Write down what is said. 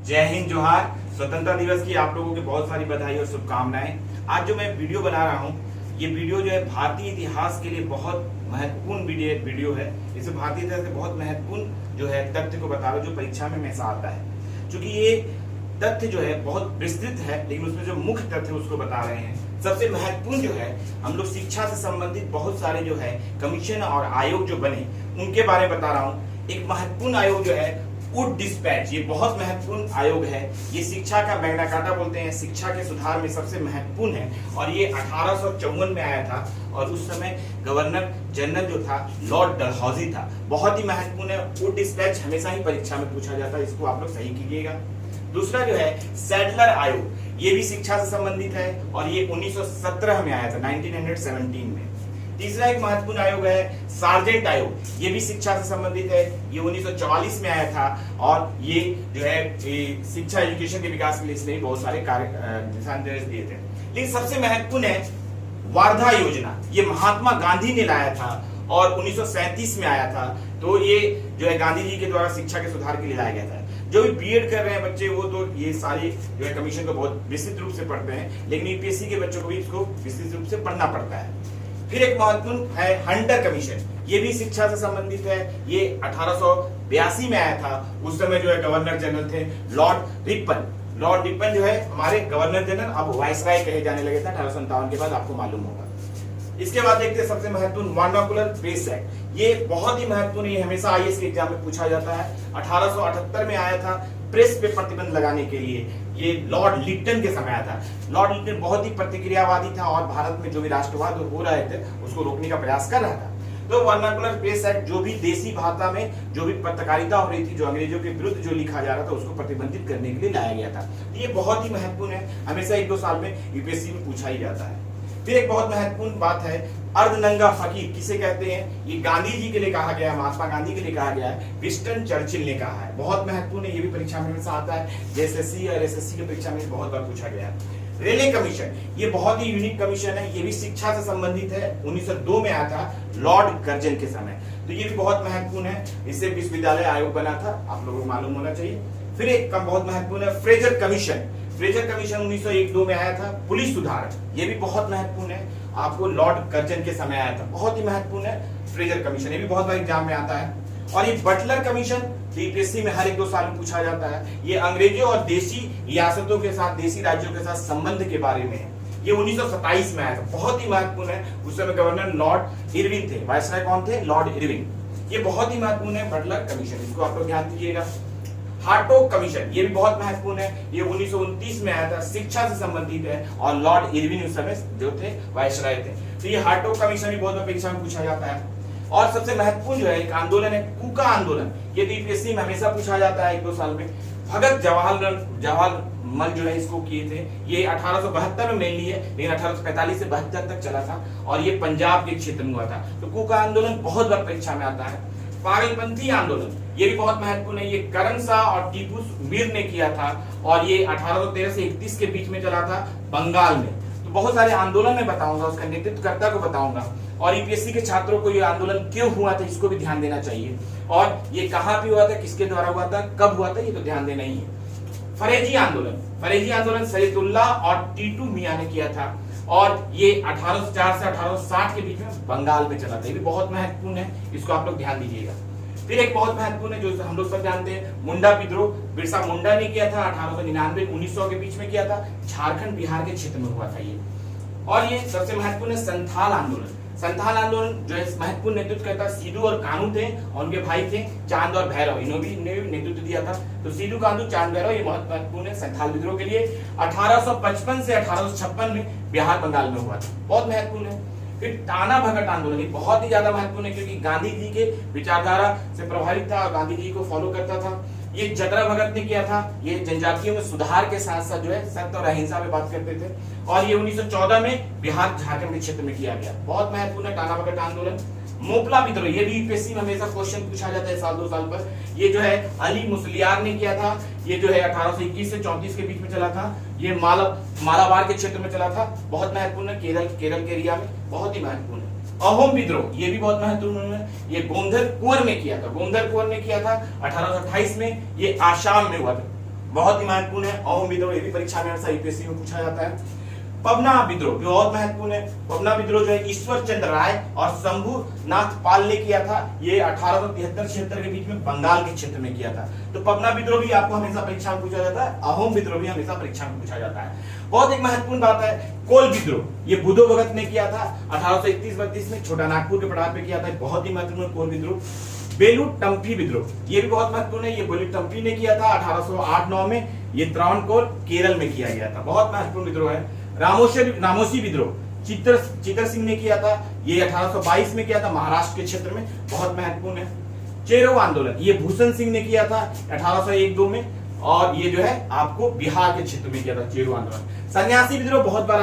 जय हिंद, जोहार। स्वतंत्रता दिवस की आप लोगों की बहुत सारी बधाई और शुभकामनाएं। आज जो मैं वीडियो बना रहा हूं, ये वीडियो जो है भारतीय इतिहास के लिए बहुत महत्वपूर्ण वीडियो है। इसे भारतीय इतिहास के बहुत महत्वपूर्ण जो है तथ्य को बता रहा हूं, जो परीक्षा में हमेशा आता है। क्योंकि ये तथ्य जो है बहुत विस्तृत है, लेकिन उसमें जो मुख्य तथ्य उसको बता रहे हैं। सबसे महत्वपूर्ण जो है, हम लोग शिक्षा से संबंधित बहुत सारे जो है कमीशन और आयोग जो बने उनके बारे में बता रहा हूँ। एक महत्वपूर्ण आयोग जो है वुड डिस्पैच, ये बहुत महत्वपूर्ण आयोग है। ये शिक्षा का मैग्ना कार्टा बोलते हैं, शिक्षा के सुधार में सबसे महत्वपूर्ण है। और ये 1854 में आया था और उस समय गवर्नर जनरल जो था लॉर्ड डलहौजी था। बहुत ही महत्वपूर्ण है। वुड डिस्पैच हमेशा ही परीक्षा में पूछा जाता है, इसको आप लोग सही कीजिएगा। दूसरा जो है सैडलर आयोग, ये भी शिक्षा से संबंधित है और ये 1917 में आया था, 1917 में। तीसरा एक महत्वपूर्ण आयोग है सार्जेंट आयोग, ये भी शिक्षा से संबंधित है। ये 1944 में आया था और ये जो है शिक्षा एजुकेशन के विकास के लिए इसने बहुत सारे कार्य दिशा निर्देश दिए थे। लेकिन सबसे महत्वपूर्ण है वार्धा योजना, ये महात्मा गांधी ने लाया था और 1937 में आया था। तो ये जो है गांधी जी के द्वारा शिक्षा के सुधार के लिए लाया गया था। जो भी बीएड कर रहे हैं बच्चे, वो तो ये सारी जो है कमीशन को बहुत विस्तृत रूप से पढ़ते हैं, लेकिन यूपीएससी के बच्चों को भी इसको विस्तृत रूप से पढ़ना पड़ता है। फिर एक महत्वपूर्ण है हंटर कमीशन, ये भी शिक्षा से संबंधित है। ये 1882 में आया था। उस समय जो है गवर्नर जनरल थे लॉर्ड रिपन। लॉर्ड रिपन जो है हमारे गवर्नर जनरल, अब वाइसराय कहे जाने लगे थे 1857 के बाद, आपको मालूम होगा। इसके बाद देखते हैं सबसे महत्वपूर्ण वर्नाकुलर प्रेस एक्ट, ये बहुत ही महत्वपूर्ण, ये हमेशा आईएएस के एग्जाम में पूछा जाता है। 1878 में आया था प्रेस पे प्रतिबंध लगाने के लिए। ये लॉर्ड लिप्टन के समय आया था। लॉर्ड लिप्टन बहुत ही प्रतिक्रियावादी था और भारत में जो भी राष्ट्रवाद हो रहे थे उसको रोकने का प्रयास कर रहा था। तो वर्नाकुलर प्रेस एक्ट, जो भी देसी भाषा में जो भी पत्रकारिता हो रही थी, जो अंग्रेजों के विरुद्ध जो लिखा जा रहा था, उसको प्रतिबंधित करने के लिए लाया गया था। ये बहुत ही महत्वपूर्ण है, हमेशा 1-2 साल में यूपीएससी में पूछा ही जाता है। फिर एक बहुत महत्वपूर्ण बात है अर्धनंगा फकीर, किसे कहते हैं? ये गांधी जी के लिए कहा गया है, महात्मा गांधी के लिए कहा गया है, विंस्टन चर्चिल ने कहा है। बहुत महत्वपूर्ण है, ये भी परीक्षा में हमेशा आता है। जेएसएससी और एसएससी की परीक्षा में बहुत बार पूछा गया है। रेले कमीशन, ये बहुत ही यूनिक कमीशन है, ये भी शिक्षा से संबंधित है। 1902 में आया था लॉर्ड कर्जन के समय। तो ये भी बहुत महत्वपूर्ण है, इससे विश्वविद्यालय आयोग बना था, आप लोगों को मालूम होना चाहिए। फिर एक बहुत महत्वपूर्ण है फ्रेजर कमीशन। फ्रेजर कमीशन 1901-2 में आया था, पुलिस सुधार, ये भी बहुत महत्वपूर्ण है। आपको लॉर्ड कर्जन के समय आया था, बहुत ही महत्वपूर्ण है फ्रेजर कमीशन, ये भी बहुत बार एग्जाम में आता है। और ये बटलर कमीशन यूपीएससी में हर 1-2 साल में पूछा जाता है। ये अंग्रेजों और देशी रियासतों के साथ, देशी राज्यों के साथ संबंध के बारे में है। ये 1927 में आया था, बहुत ही महत्वपूर्ण है। उस समय गवर्नर लॉर्ड इरविन थे। वायसराय कौन थे? Lord Irwin. ये बहुत ही महत्वपूर्ण है बटलर कमीशन, इसको आप लोग ध्यान दीजिएगा। हार्टोग कमीशन, ये भी बहुत महत्वपूर्ण है। ये 1929 में आया था, शिक्षा से संबंधित है और लॉर्ड इरविन उस समय जो थे वायसराय थे। तो ये हार्टोग कमीशन भी बहुत बार परीक्षा में पूछा जाता है। और सबसे महत्वपूर्ण जो है एक आंदोलन है कूका आंदोलन, ये यूपीएससी में हमेशा पूछा जाता है 1-2 साल में। भगत जवाहरलाल जो है इसको किए थे। ये 1872 में मेनली है, लेकिन 1845 से 72 तक चला था और ये पंजाब के क्षेत्र में हुआ था। तो कूका आंदोलन बहुत बार परीक्षा में आता है। पागलपंथी आंदोलन, ये भी बहुत महत्वपूर्ण है। ये करण शाह और टीपू मीर ने किया था और ये 1813 से 31 के बीच में चला था बंगाल में। तो बहुत सारे आंदोलन मैं बताऊंगा, उसका नेतृत्वकर्ता को बताऊंगा और यूपीएससी के छात्रों को ये आंदोलन क्यों हुआ था इसको भी ध्यान देना चाहिए। और ये कहाँ पे हुआ था, किसके द्वारा हुआ था, कब हुआ था, ये तो ध्यान देना ही है। फरेजी आंदोलन, फरेजी आंदोलन सैयदुल्लाह और टीटू मियां ने किया था और ये 1804 से 1860 के बीच में बंगाल में चला था। ये भी बहुत महत्वपूर्ण है, इसको आप लोग ध्यान दीजिएगा। फिर एक बहुत महत्वपूर्ण है जो हम लोग सब जानते हैं, मुंडा विद्रोह, बिरसा मुंडा ने किया था। 1899-1900 के बीच में किया था, झारखंड बिहार के क्षेत्र में हुआ था ये। और ये सबसे महत्वपूर्ण है संथाल आंदोलन। संथाल आंदोलन जो है महत्वपूर्ण नेतृत्व करता सीधू और कानू थे और उनके भाई थे चांद और भैरव, इन्होंने भी नेतृत्व दिया था। तो सीधू, कानू, चांद, भैरव ये बहुत महत्वपूर्ण है संथाल विद्रोह के लिए। 1855 से 1856 में बिहार बंगाल में हुआ था, बहुत महत्वपूर्ण है। फिर टाना भगत आंदोलन, ये बहुत ही ज्यादा महत्वपूर्ण है क्योंकि गांधी जी के विचारधारा से प्रभावित था और गांधी जी को फॉलो करता था। ये जतरा भगत ने किया था। ये जनजातियों में सुधार के साथ साथ जो है सत्य और अहिंसा पे बात करते थे और ये 1914 में बिहार झारखंड के क्षेत्र में किया गया, बहुत महत्वपूर्ण है टाना भगत आंदोलन। मोपला विद्रोह, ये भी यूपीएससी में हमेशा क्वेश्चन पूछा जाता है 1-2 साल पर। ये जो है अली मुसलियार ने किया था। ये जो है 1821 से 34 के बीच में चला था। ये मालाबार के क्षेत्र में चला था, बहुत महत्वपूर्ण है। केरल के एरिया में बहुत ही महत्वपूर्ण है। अहोम विद्रोह, ये भी बहुत महत्वपूर्ण है। ये गोंधर कुंवर ने किया था, 1828 में। ये आसाम में हुआ था। बहुत ही महत्वपूर्ण है। अहोम विद्रोह, ये भी परीक्षा में हमेशा यूपीएससी में पूछा जाता है। पबना विद्रोह बहुत महत्वपूर्ण है। पबना विद्रोह जो है ईश्वर चंद्र राय और शंभुनाथ पाल ने किया था। ये 1873-76 के बीच में बंगाल के क्षेत्र में किया था। तो पबना विद्रोह भी आपको हमेशा परीक्षा में पूछा जाता है। अहोम विद्रोह भी हमेशा परीक्षा में पूछा जाता है। बहुत एक महत्वपूर्ण बात है कोल विद्रोह, ये बुधो भगत ने किया था 1831-32 में, छोटा नागपुर के पड़ाव पे किया था। बहुत ही महत्वपूर्ण कोल विद्रोह। बेलू टम्पी विद्रोह, ये भी बहुत महत्वपूर्ण है। ये बेलू टम्पी ने किया था 1808-9 में। ये त्रावणकोर केरल में किया गया था। बहुत महत्वपूर्ण विद्रोह है। रामोशी विद्रोह चितर सिंह ने किया था। ये 1822 में किया था, महाराष्ट्र के क्षेत्र में। बहुत महत्वपूर्ण है। चेरो आंदोलन, ये भूषण सिंह ने किया था 1801-2 में, और ये जो है आपको बिहार के क्षेत्र में किया था चेरो आंदोलन। सन्यासी विद्रोह बहुत बार